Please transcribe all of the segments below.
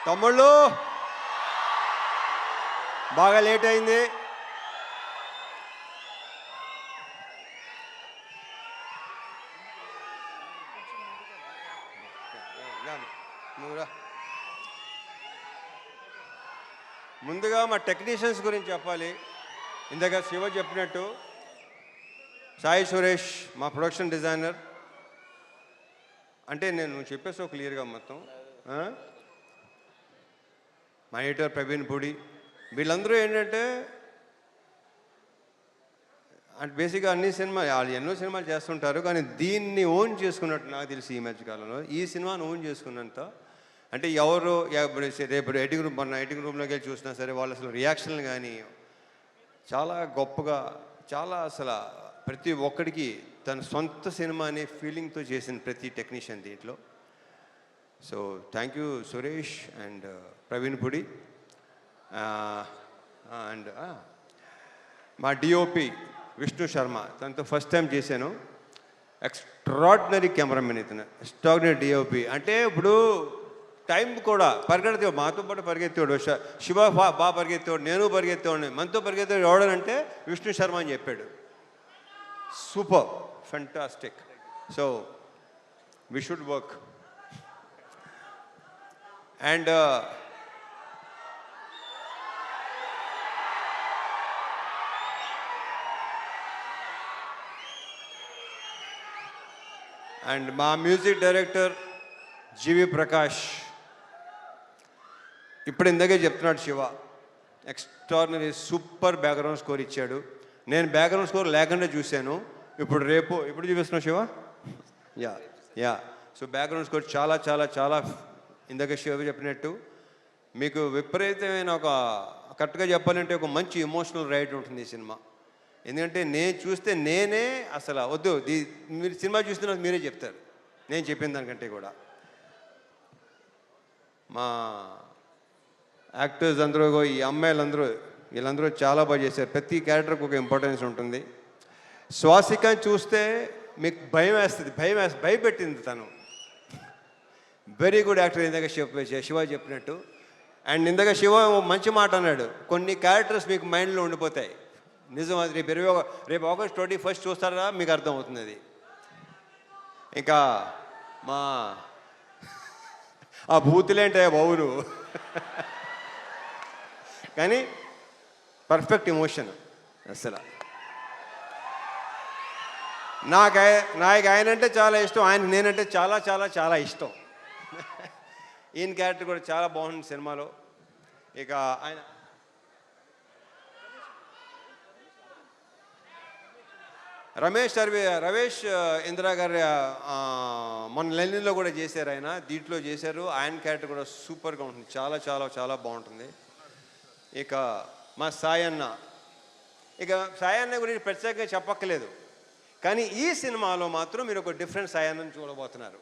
తమ్ముళ్ళు బాగా లేట్ అయింది. ముందుగా మా టెక్నీషియన్స్ గురించి చెప్పాలి. ఇందాక శివ చెప్పినట్టు సాయి సురేష్ మా ప్రొడక్షన్ డిజైనర్. అంటే నేను చెప్పేసో క్లియర్గా మొత్తం. మా ఎడిటర్ ప్రవీణ్ పూడి, వీళ్ళందరూ ఏంటంటే అంటే బేసిక్గా అన్ని సినిమాలు వాళ్ళు ఎన్నో సినిమాలు చేస్తుంటారు, కానీ దీన్ని ఓన్ చేసుకున్నట్టు నాకు తెలిసి ఈ మధ్యకాలంలో ఈ సినిమాను ఓన్ చేసుకున్నంత అంటే ఎవరు రేపు ఎడిటింగ్ రూమ్ మన ఎడిటింగ్ రూమ్లోకి వెళ్ళి చూసినా సరే వాళ్ళు అసలు రియాక్షన్లు కానీ చాలా గొప్పగా, చాలా అసలు ప్రతి ఒక్కడికి తన సొంత సినిమా అనే ఫీలింగ్తో చేసిన ప్రతి టెక్నీషియన్ దీంట్లో. So thank you Suresh and Praveen Pudi and మా డిఓపి విష్ణు శర్మ, తనతో ఫస్ట్ టైం చేశాను. ఎక్స్ట్రాడినరీ కెమెరామెన్ ఇతను, ఎక్స్ట్రాడినరీ డిఓపి. అంటే ఇప్పుడు టైం కూడా పరిగెత్తేవాడు, మాతో పాటు పరిగెత్తేవాడు. శివ బాగా పరిగెత్తేవాడు, నేను పరిగెత్తేవాడిని. మనతో పరిగెత్తేవాడు ఎవడనంటే విష్ణు శర్మ అని చెప్పాడు. Super, fantastic. So we should work. And and మా మ్యూజిక్ డైరెక్టర్ జీవి ప్రకాష్. ఇప్పుడు ఇందాకే చెప్తున్నాడు Shiva, extraordinary super background score ఇచ్చాడు. నేను బ్యాక్గ్రౌండ్ స్కోర్ లేకుండా చూశాను. ఇప్పుడు చూపిస్తున్నావు Shiva. Yeah so background score చాలా చాలా చాలా ఇందాక శివ చెప్పినట్టు మీకు విపరీతమైన ఒక కరెక్ట్గా చెప్పాలంటే ఒక మంచి ఎమోషనల్ రైడ్ ఉంటుంది ఈ సినిమా. ఎందుకంటే నేను చూస్తే నేనే అసలు వద్దు, మీరు సినిమా చూస్తున్నా మీరే చెప్తారు నేను చెప్పిన దానికంటే కూడా. మా యాక్టర్స్ అందరూ, ఈ అమ్మాయిలందరూ, వీళ్ళందరూ చాలా బాగా చేశారు. ప్రతి క్యారెక్టర్కి ఒక ఇంపార్టెన్స్ ఉంటుంది. శ్వాసిక చూస్తే మీకు భయం వేస్తుంది, భయపెట్టింది తను. వెరీ గుడ్ యాక్టర్ ఇందాక శివ చెప్పినట్టు. అండ్ ఇందాక శివ మంచి మాట అన్నాడు, కొన్ని క్యారెక్టర్స్ మీకు మైండ్లో ఉండిపోతాయి. నిజం, అది రేపు ఆగస్ట్ 21 చూస్తారా మీకు అర్థమవుతుంది అది. ఇంకా మా ఆ బూతులేంటే బావులు కానీ పర్ఫెక్ట్ ఎమోషన్ అసలు. నాకు ఆయన అంటే చాలా ఇష్టం, ఆయన నేనంటే చాలా చాలా చాలా ఇష్టం. ఈయన క్యారెక్టర్ కూడా చాలా బాగుంది సినిమాలో. ఇక ఆయన రమేష్ ఇందిరా గారి మన లెనిన్లో కూడా చేశారు ఆయన, దీంట్లో చేశారు. ఆయన క్యారెక్టర్ కూడా సూపర్గా ఉంటుంది, చాలా చాలా చాలా బాగుంటుంది. ఇక మా సాయన్న, ఇక సాయన్న గురించి ప్రత్యేకంగా చెప్పక్కలేదు, కానీ ఈ సినిమాలో మాత్రం మీరు ఒక డిఫరెంట్ సాయన్నని చూడబోతున్నారు.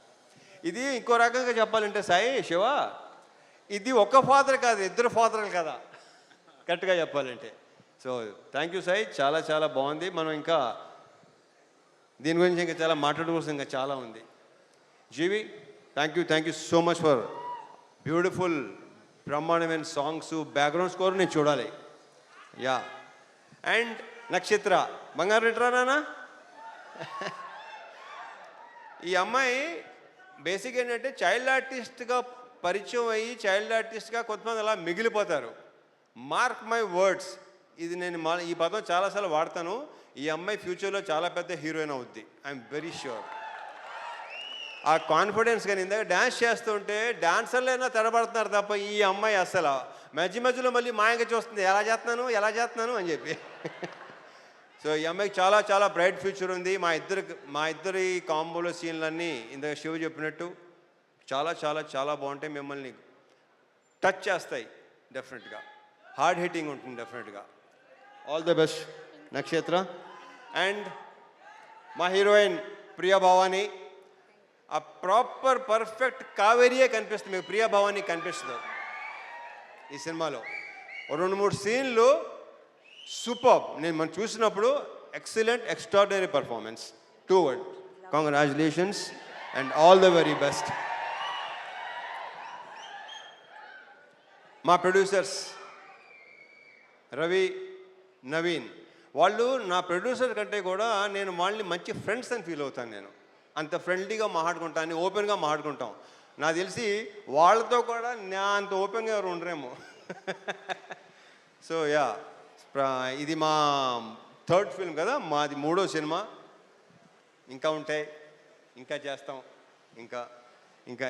ఇది ఇంకో రకంగా చెప్పాలంటే సాయి శివ, ఇది ఒక ఫాదర్ కాదు, ఇద్దరు ఫాదర్లు కదా కరెక్ట్గా చెప్పాలంటే. సో థ్యాంక్ యూ సాయి, చాలా చాలా బాగుంది. మనం ఇంకా దీని గురించి ఇంకా చాలా మాట్లాడుకోవాల్సి ఇంకా చాలా ఉంది. GV, thank you so much for beautiful బ్రహ్మాండమైన సాంగ్స్, బ్యాక్గ్రౌండ్ స్కోర్ నేను చూడాలి. యా అండ్ నక్షత్ర బంగారు రిటరానా. ఈ అమ్మాయి బేసిక్ ఏంటంటే చైల్డ్ ఆర్టిస్ట్గా పరిచయం అయ్యి చైల్డ్ ఆర్టిస్ట్గా కొంతమంది అలా మిగిలిపోతారు. మార్క్ మై వర్డ్స్, ఇది నేను ఈ పదం చాలాసార్లు వాడతాను. ఈ అమ్మాయి ఫ్యూచర్లో చాలా పెద్ద హీరోయిన్ అవుద్ది, ఐఎమ్ వెరీ ష్యూర్. ఆ కాన్ఫిడెన్స్ కానీ ఇందాక డ్యాన్స్ చేస్తుంటే డాన్సర్లైనా తడబడుతున్నారు తప్ప ఈ అమ్మాయి అసలు మధ్యలో మళ్ళీ మాయంగా చూస్తుంది, ఎలా చేస్తున్నాను అని చెప్పి. సో ఈ అమ్మాయికి చాలా చాలా బ్రైట్ ఫ్యూచర్ ఉంది. మా ఇద్దరి కాంబోలో సీన్లన్నీ ఇందాక శివ చెప్పినట్టు చాలా చాలా చాలా బాగుంటాయి, మిమ్మల్ని టచ్ చేస్తాయి డెఫినెట్గా, హార్డ్ హిట్టింగ్ ఉంటుంది డెఫినెట్గా. ఆల్ ద బెస్ట్ నక్షత్ర. అండ్ మా హీరోయిన్ ప్రియా భవాని, ఆ ప్రాపర్ పర్ఫెక్ట్ కావేరియే కనిపిస్తుంది మీకు, ప్రియా భవాని కనిపిస్తుంది ఈ సినిమాలో. 2-3 సీన్లు సూపర్, మనం చూసినప్పుడు excellent, extraordinary performance. 2 words, congratulations and all the very best. మా ప్రొడ్యూసర్స్ రవి, నవీన్, వాళ్ళు నా ప్రొడ్యూసర్ కంటే కూడా నేను వాళ్ళని మంచి ఫ్రెండ్స్ అని ఫీల్ అవుతాను. నేను అంత ఫ్రెండ్లీగా మాట్లాడుకుంటాను, ఓపెన్గా మాట్లాడుకుంటాం. నాకు తెలిసి వాళ్ళతో కూడా నా అంత ఓపెన్గా ఎవరు ఉండరేమో. సో యా, ఇది మా థర్డ్ ఫిల్మ్ కదా, మాది 3వ సినిమా. ఇంకా ఉంటాయి, ఇంకా చేస్తాం, ఇంకా ఇంకా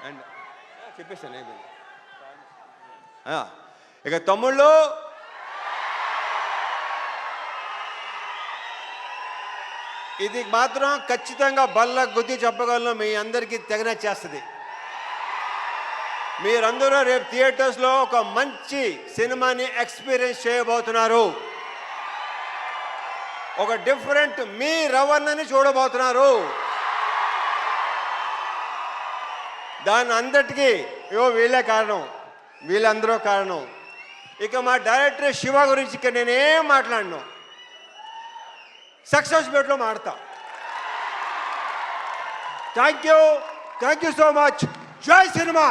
అండ్ చెప్పేస్తాను ఏమి. ఇక తమ్ముళ్ళు, ఇది మాత్రం ఖచ్చితంగా బల్ల గుద్ది చెప్పగలను, మీ అందరికీ తెగనచ్చేస్తుంది. మీరందరూ రేపు థియేటర్స్లో ఒక మంచి సినిమాని ఎక్స్పీరియన్స్ చేయబోతున్నారు. ఒక డిఫరెంట్ మీ రవణని చూడబోతున్నారు. దాని అందరికీ వీళ్ళే కారణం, వీళ్ళందరూ కారణం. ఇక మా డైరెక్టర్ శివ గురించి ఇక నేనేం మాట్లాడను, సక్సెస్ బెట్లో మాడతా. Thank you so much. జై సినిమా.